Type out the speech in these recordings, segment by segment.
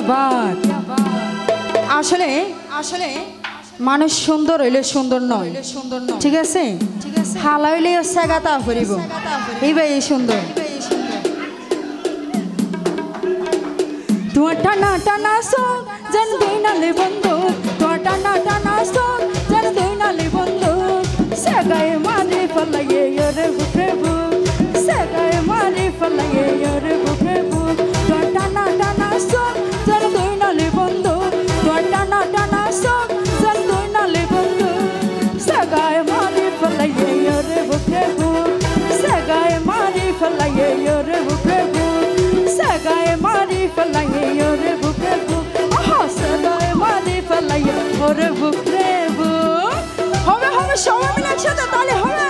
বাত আসলে আসলে মানুষ সুন্দর হইলে সুন্দর নয় ঠিক আছে হালা হইলে সেগাতা ফুরিব এইবার এই সুন্দর তোমার টানা টানা সং যেন দুই নালে বন্ধু তোমার টানা টানা সং যেন দুই নালে বন্ধু সেগায় মারি ফলাইয়ে ওরে বুকে বুক সেগায় মারি ফলাইয়ে ওরে বুকে বুক তোমার টানা টানা সং যেন দুই নালে বন্ধু তোমার টানা টানা সং যেন দুই নালে বন্ধু সেগায় মারি ফলাইয়ে ওরে বুকে বুক সেগায় মারি ফলাইয়ে ওরে বুকে বুক সেগায় মারি ফলাইয়ে ওরে বুকে বুক সেগায় মারি ফলাইয়ে ওরে বুকে বুক হবে হবে সবাই মিলে একসাথে তাহলে হবে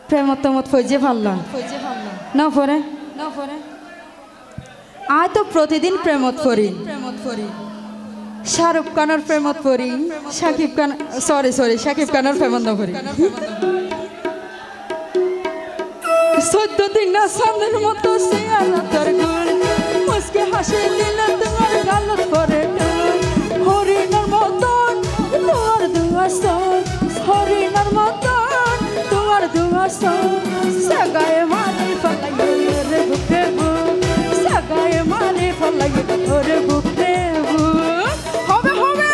প্রেমত ফৌজে ভাল্লা না পরে আয় তো প্রতিদিন প্রেমত করি শাহরুখ খানের প্রেমত করি শাকিব খান শাকিব খানের প্রেমত না করি 14 দিন না সামনের মতো চেহারা তোর গুল মুস্কি হাসি দিলে তোমার গালত পরে হরিণের মতন তোমার দুয়াসন হরিণের মতন তোমার দুয়াসন সেগায় মারি ফলাইয়ে রে বুকে বুক সেগায় মারি ফলাইয়ে রে বুকে বুক হবে হবে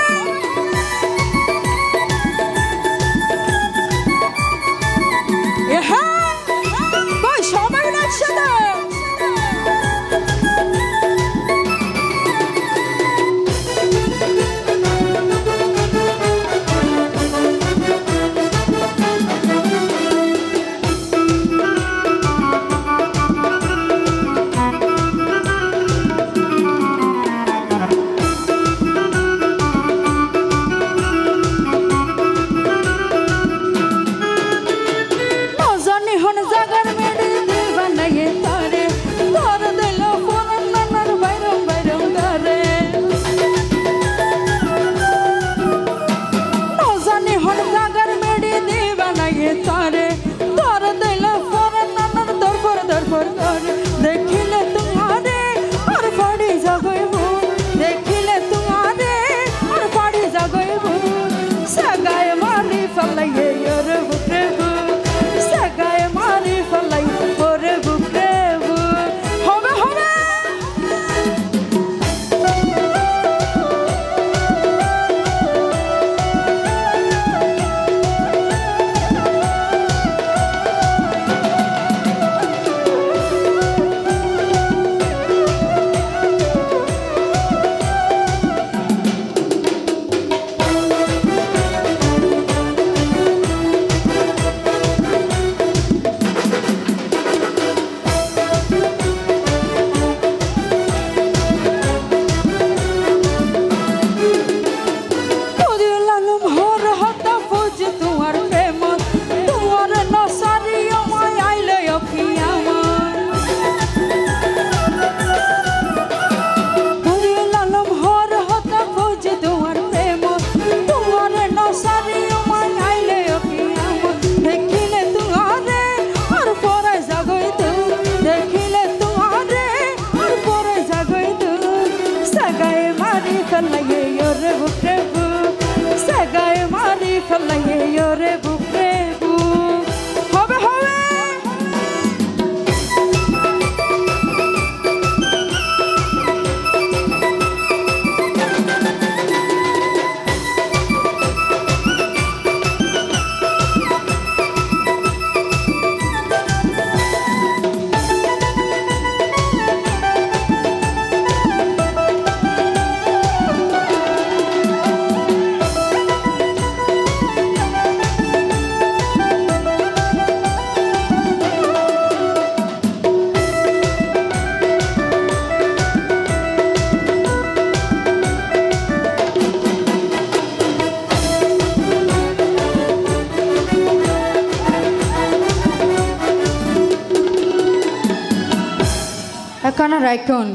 কানা রাইকন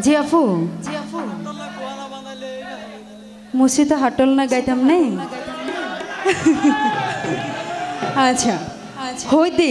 জি আপু মুসি তো হাটল না গাইতাম নেই আচ্ছা হইতে